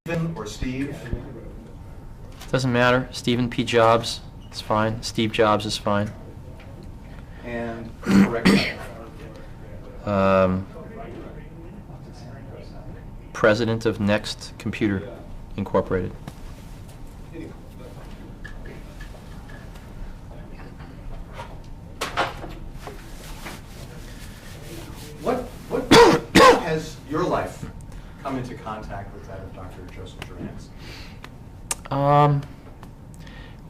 Stephen or Steve? Doesn't matter. Stephen P. Jobs is fine. Steve Jobs is fine. And correct President of Next Computer Incorporated. What has your life come into contact with that of Dr. Joseph Juran's? Well,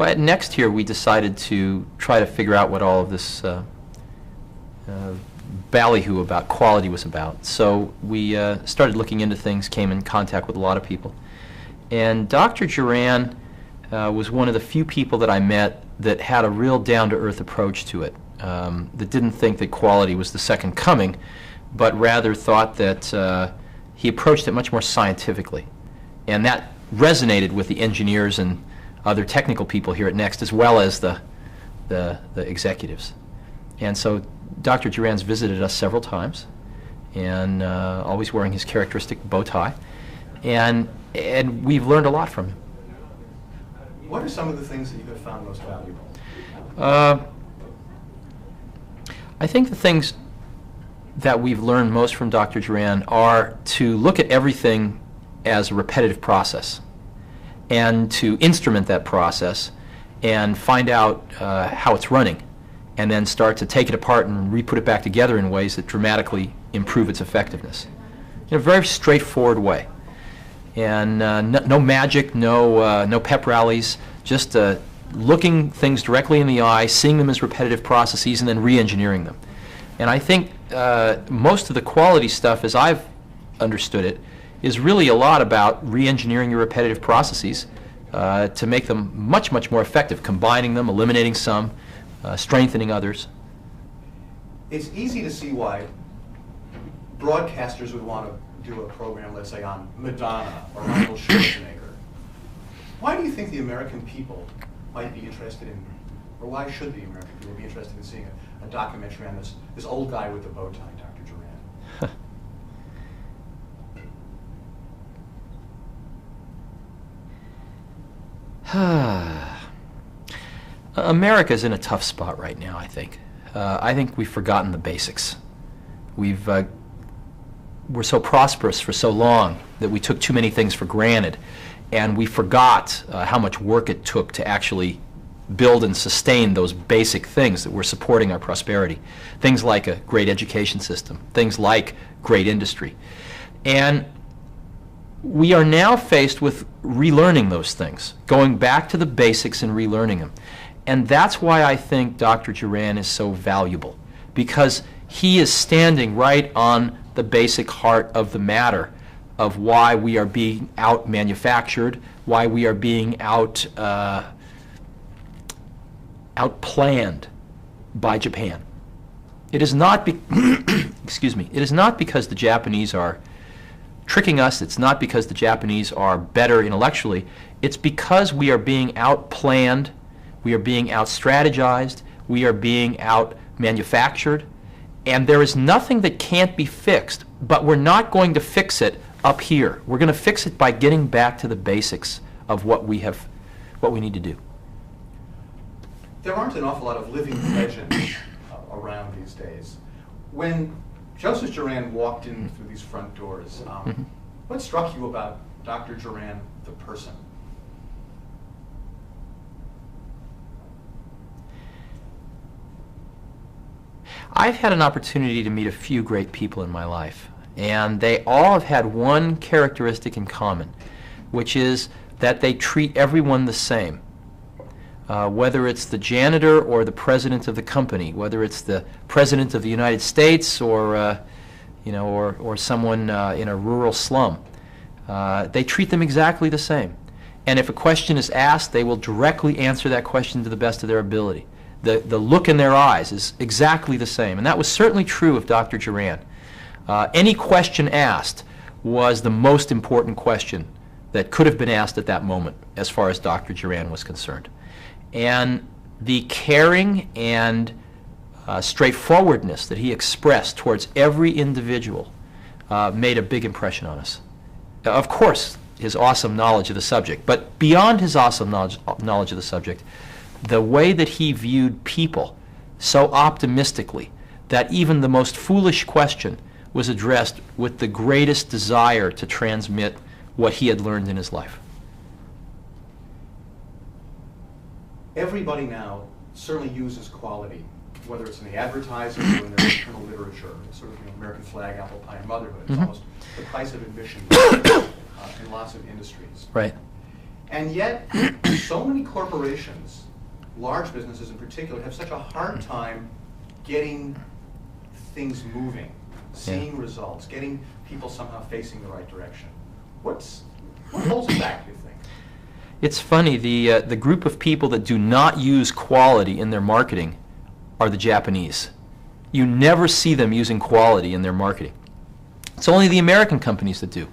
at Next here, we decided to try to figure out what all of this ballyhoo about quality was about. So we started looking into things, came in contact with a lot of people. And Dr. Juran was one of the few people that I met that had a real down-to-earth approach to it, that didn't think that quality was the second coming, but rather thought that he approached it much more scientifically. And that resonated with the engineers and other technical people here at Next, as well as the executives. And so Dr. Juran's visited us several times, and always wearing his characteristic bow tie. And we've learned a lot from him. What are some of the things that you have found most valuable? I think the things that we've learned most from Dr. Juran are to look at everything as a repetitive process and to instrument that process and find out how it's running, and then start to take it apart and re-put it back together in ways that dramatically improve its effectiveness in a very straightforward way. And no magic, no pep rallies, just looking things directly in the eye, seeing them as repetitive processes, and then re-engineering them. And I think most of the quality stuff, as I've understood it, is really a lot about re-engineering your repetitive processes to make them much, much more effective, combining them, eliminating some, strengthening others. It's easy to see why broadcasters would want to do a program, let's say, on Madonna or Arnold Schwarzenegger. Why do you think the American people might be interested in, or why should the American people be interested in seeing a documentary on this old guy with the bow tie, Dr. Juran? America's in a tough spot right now, I think. I think we've forgotten the basics. We're so prosperous for so long that we took too many things for granted, and we forgot how much work it took to actually build and sustain those basic things that were supporting our prosperity. Things like a great education system, things like great industry. And we are now faced with relearning those things, going back to the basics and relearning them. And that's why I think Dr. Juran is so valuable, because he is standing right on the basic heart of the matter of why we are being out-manufactured, why we are being outplanned by Japan. It is not excuse me. It is not because the Japanese are tricking us. It's not because the Japanese are better intellectually. It's because we are being outplanned, we are being out-strategized, we are being out-manufactured, and there is nothing that can't be fixed, but we're not going to fix it up here. We're going to fix it by getting back to the basics of what we need to do. There aren't an awful lot of living legends around these days. When Joseph Juran walked in through these front doors, what struck you about Dr. Juran, the person? I've had an opportunity to meet a few great people in my life, and they all have had one characteristic in common, which is that they treat everyone the same. Whether it's the janitor or the president of the company, whether it's the president of the United States or someone in a rural slum, they treat them exactly the same. And if a question is asked, they will directly answer that question to the best of their ability. The look in their eyes is exactly the same, and that was certainly true of Dr. Juran. Any question asked was the most important question that could have been asked at that moment as far as Dr. Juran was concerned. And the caring and straightforwardness that he expressed towards every individual made a big impression on us. Of course, his awesome knowledge of the subject. But beyond his awesome knowledge of the subject, the way that he viewed people so optimistically that even the most foolish question was addressed with the greatest desire to transmit what he had learned in his life. Everybody now certainly uses quality, whether it's in the advertising or in their internal literature. It's sort of American flag, apple pie, and motherhood. It's almost the price of admission in lots of industries. Right. And yet, so many corporations, large businesses in particular, have such a hard time getting things moving, seeing results, getting people somehow facing the right direction. What holds it back, do you think? It's funny, the group of people that do not use quality in their marketing are the Japanese. You never see them using quality in their marketing. It's only the American companies that do.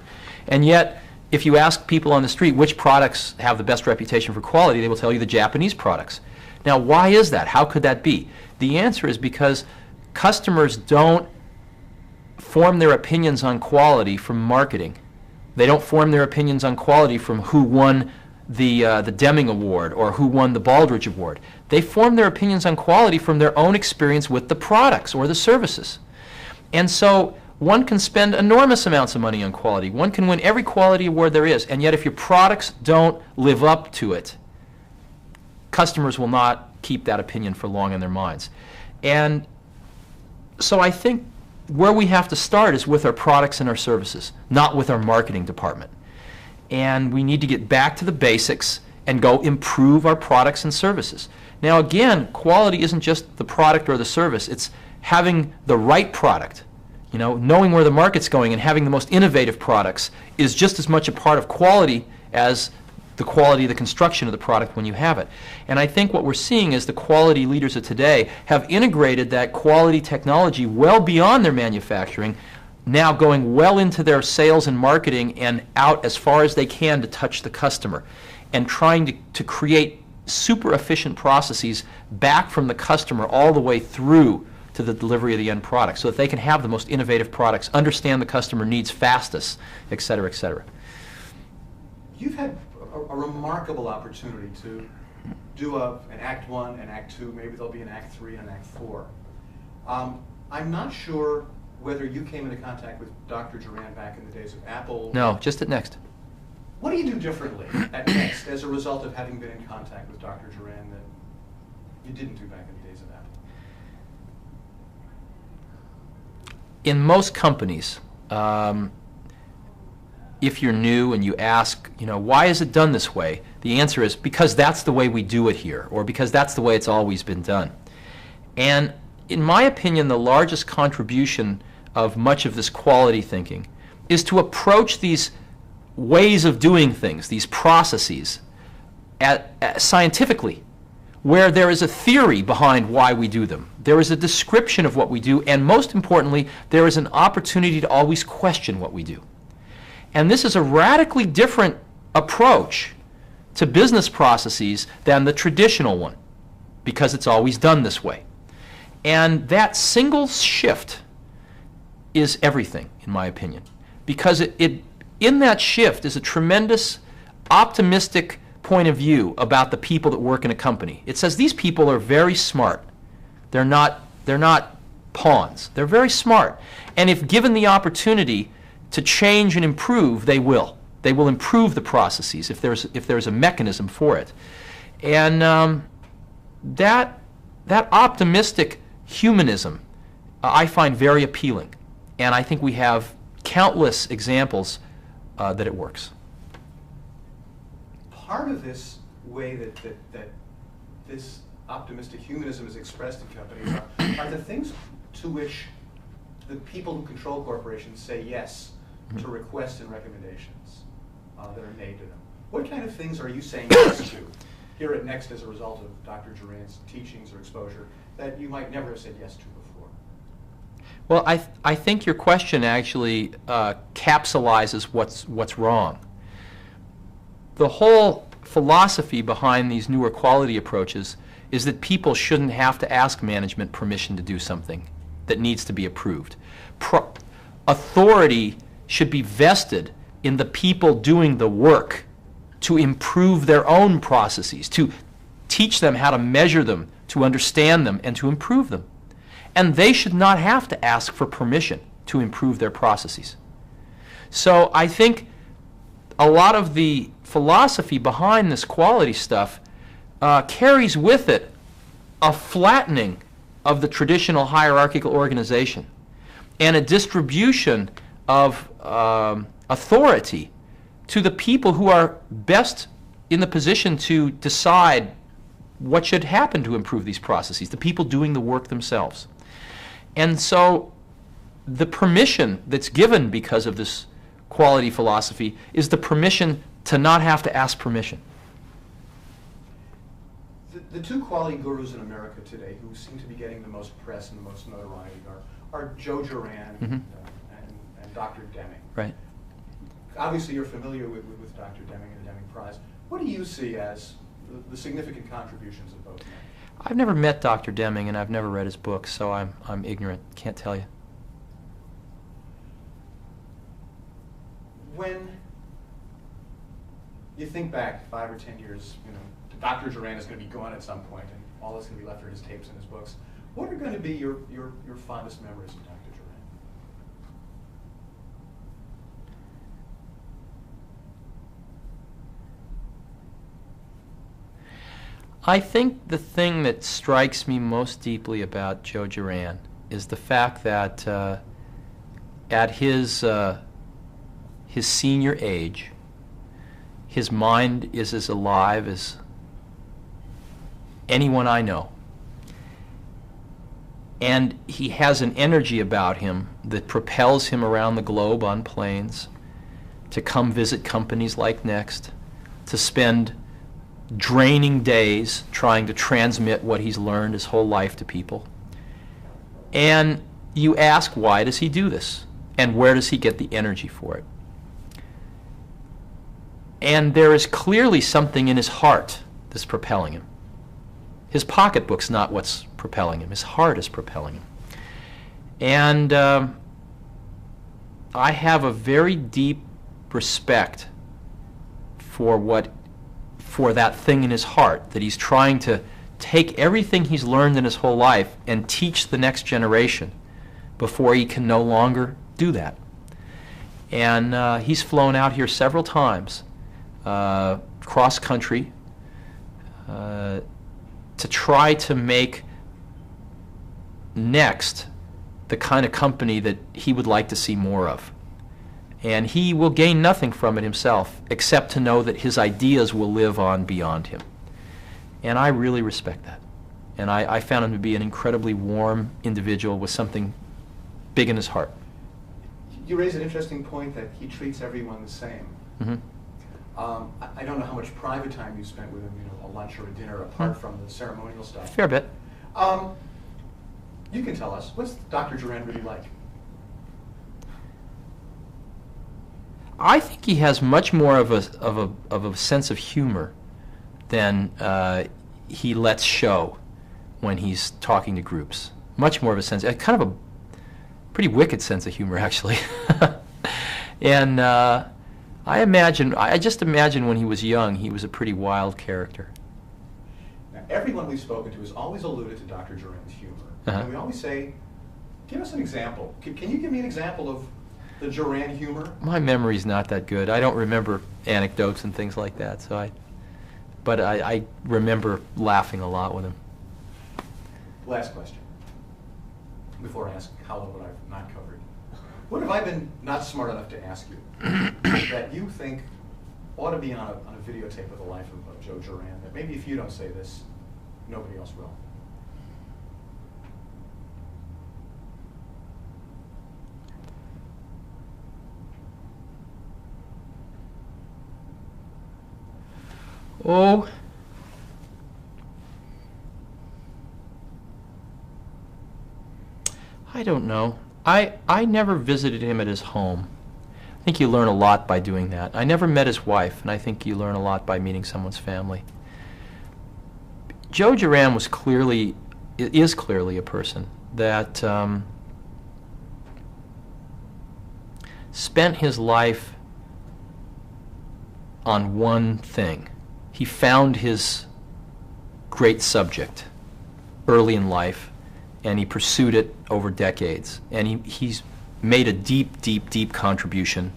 And yet, if you ask people on the street which products have the best reputation for quality, they will tell you the Japanese products. Now, why is that? How could that be? The answer is because customers don't form their opinions on quality from marketing. They don't form their opinions on quality from who won the Deming Award or who won the Baldrige Award. They form their opinions on quality from their own experience with the products or the services. And so one can spend enormous amounts of money on quality. One can win every quality award there is, and yet if your products don't live up to it, customers will not keep that opinion for long in their minds. And so I think where we have to start is with our products and our services, not with our marketing department. And we need to get back to the basics and go improve our products and services. Now again, quality isn't just the product or the service, it's having the right product. You know, knowing where the market's going and having the most innovative products is just as much a part of quality as the quality of the construction of the product when you have it. And I think what we're seeing is the quality leaders of today have integrated that quality technology well beyond their manufacturing, now going well into their sales and marketing and out as far as they can to touch the customer, and trying to create super efficient processes back from the customer all the way through to the delivery of the end product so that they can have the most innovative products, understand the customer needs fastest, et cetera, et cetera. You've had a remarkable opportunity to do an Act 1 and Act 2, maybe there'll be an Act 3 and an Act 4. I'm not sure whether you came into contact with Dr. Juran back in the days of Apple. No, just at Next. What do you do differently at Next as a result of having been in contact with Dr. Juran that you didn't do back in the days of Apple? In most companies, if you're new and you ask, you know, why is it done this way? The answer is because that's the way we do it here, or because that's the way it's always been done. And in my opinion, the largest contribution of much of this quality thinking is to approach these ways of doing things, these processes, scientifically, where there is a theory behind why we do them. There is a description of what we do, and most importantly, there is an opportunity to always question what we do. And this is a radically different approach to business processes than the traditional one, because it's always done this way. And that single shift is everything, in my opinion, because in that shift is a tremendous optimistic point of view about the people that work in a company. It says these people are very smart. They're not pawns. They're very smart. And if given the opportunity to change and improve, they will. They will improve the processes if there's a mechanism for it. And that optimistic humanism I find very appealing. And I think we have countless examples that it works. Part of this way that this optimistic humanism is expressed in companies are the things to which the people who control corporations say yes to requests and recommendations that are made to them. What kind of things are you saying yes to here at Next as a result of Dr. Juran's teachings or exposure that you might never have said yes to before? Well, I think your question actually capsulizes what's wrong. The whole philosophy behind these newer quality approaches is that people shouldn't have to ask management permission to do something that needs to be approved. Authority should be vested in the people doing the work to improve their own processes, to teach them how to measure them, to understand them, and to improve them. And they should not have to ask for permission to improve their processes. So I think a lot of the philosophy behind this quality stuff carries with it a flattening of the traditional hierarchical organization and a distribution of authority to the people who are best in the position to decide what should happen to improve these processes, the people doing the work themselves. And so the permission that's given because of this quality philosophy is the permission to not have to ask permission. The two quality gurus in America today who seem to be getting the most press and the most notoriety are Joe Juran and Dr. Deming. Right. Obviously, you're familiar with Dr. Deming and the Deming Prize. What do you see as the significant contributions of both men? I've never met Dr. Deming, and I've never read his books, so I'm ignorant. Can't tell you. When you think back 5 or 10 years, Dr. Juran is going to be gone at some point, and all that's going to be left are his tapes and his books. What are going to be your fondest memories of Dr. Juran? I think the thing that strikes me most deeply about Joe Juran is the fact that at his senior age, his mind is as alive as anyone I know. And he has an energy about him that propels him around the globe on planes, to come visit companies like Next, to spend draining days trying to transmit what he's learned his whole life to people. And you ask, why does he do this? And where does he get the energy for it? And there is clearly something in his heart that's propelling him. His pocketbook's not what's propelling him. His heart is propelling him. And I have a very deep respect for that thing in his heart, that he's trying to take everything he's learned in his whole life and teach the next generation before he can no longer do that. And he's flown out here several times, cross country, to try to make Next the kind of company that he would like to see more of. And he will gain nothing from it himself except to know that his ideas will live on beyond him. And I really respect that. And I found him to be an incredibly warm individual with something big in his heart. You raise an interesting point that he treats everyone the same. Mm-hmm. I don't know how much private time you spent with him, a lunch or a dinner apart from the ceremonial stuff. Fair bit. You can tell us, what's Dr. Juran really like? I think he has much more of a sense of humor than he lets show when he's talking to groups. Much more of a sense, kind of a pretty wicked sense of humor, actually. And I just imagine when he was young, he was a pretty wild character. Now, everyone we've spoken to has always alluded to Dr. Juran's humor. Uh-huh. And we always say, give us an example. Can you give me an example of the Juran humor? My memory's not that good. I don't remember anecdotes and things like that, but I remember laughing a lot with him. Last question, before I ask Hollow what I've not covered. What have I been not smart enough to ask you that you think ought to be on a videotape of the life of Joe Juran, that maybe if you don't say this, nobody else will? Oh, I don't know. I never visited him at his home. I think you learn a lot by doing that. I never met his wife, and I think you learn a lot by meeting someone's family. Joe Juran is clearly a person that spent his life on one thing. He found his great subject early in life, and he pursued it over decades. And he's made a deep, deep, deep contribution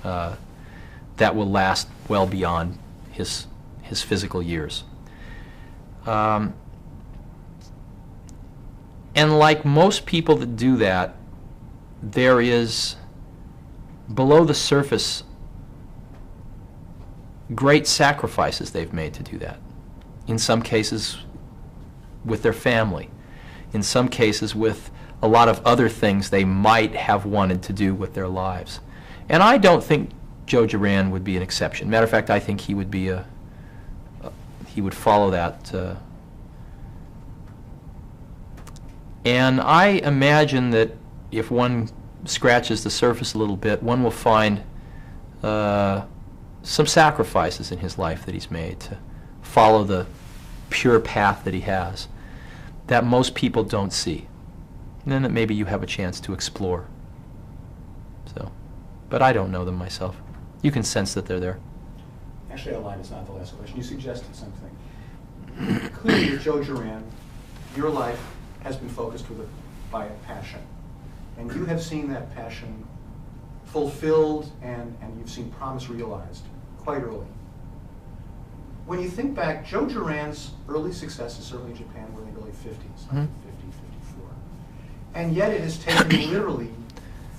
that will last well beyond his physical years. And like most people that do that, there is, below the surface, great sacrifices they've made to do that. In some cases with their family. In some cases with a lot of other things they might have wanted to do with their lives. And I don't think Joe Juran would be an exception. Matter of fact, I think he would be he would follow that. And I imagine that if one scratches the surface a little bit, one will find some sacrifices in his life that he's made to follow the pure path that he has that most people don't see. And then that maybe you have a chance to explore. So, but I don't know them myself. You can sense that they're there. Actually, I lied. It's not the last question. You suggested something. Clearly, with Joe Juran, your life has been focused by a passion. And you have seen that passion fulfilled and you've seen promise realized quite early. When you think back, Joe Juran's early successes, certainly in Japan, were in the early 50s, 50, 54. And yet it has taken literally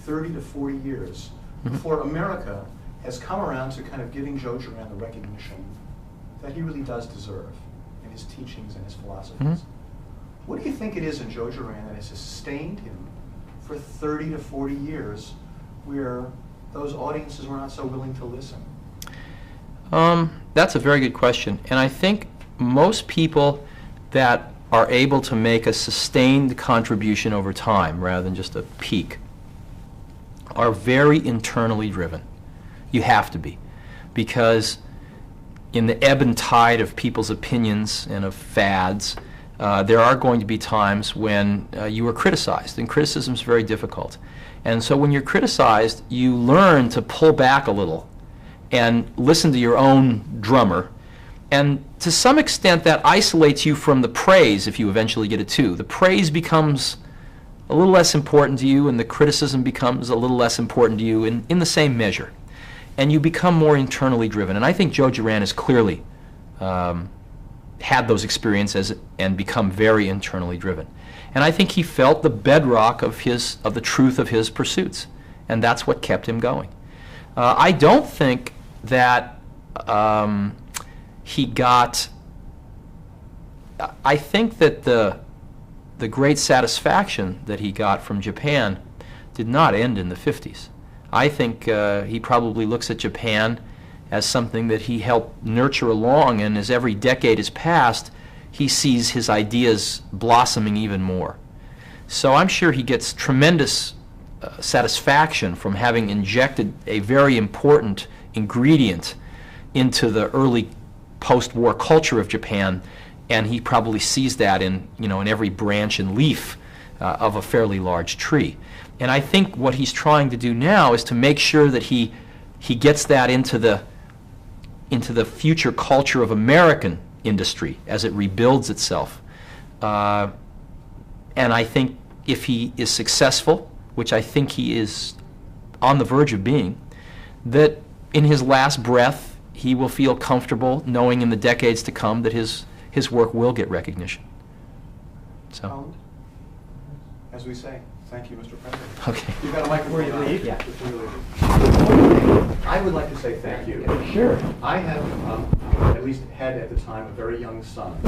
30 to 40 years before America has come around to kind of giving Joe Juran the recognition that he really does deserve in his teachings and his philosophies. What do you think it is in Joe Juran that has sustained him for 30 to 40 years where those audiences were not so willing to listen? That's a very good question. And I think most people that are able to make a sustained contribution over time rather than just a peak are very internally driven. You have to be. Because in the ebb and tide of people's opinions and of fads, there are going to be times when you are criticized, and criticism is very difficult. And so when you're criticized, you learn to pull back a little and listen to your own drummer. And to some extent, that isolates you from the praise if you eventually get it too. The praise becomes a little less important to you, and the criticism becomes a little less important to you in the same measure. And you become more internally driven. And I think Joe Juran has clearly had those experiences and become very internally driven. And I think he felt the bedrock of the truth of his pursuits, and that's what kept him going. I don't think that he got. I think that the great satisfaction that he got from Japan did not end in the 50s. I think he probably looks at Japan as something that he helped nurture along, and as every decade has passed, he sees his ideas blossoming even more. So I'm sure he gets tremendous satisfaction from having injected a very important ingredient into the early post-war culture of Japan, and he probably sees that in every branch and leaf of a fairly large tree. And I think what he's trying to do now is to make sure that he gets that into the future culture of American industry as it rebuilds itself. And I think if he is successful, which I think he is on the verge of being, that in his last breath he will feel comfortable knowing in the decades to come that his work will get recognition. So, as we say, thank you, Mr. President. Okay. You've got a microphone. Before you leave? Yeah. Before you leave. I would like to say thank you. Sure. I have, at least had at the time, a very young son.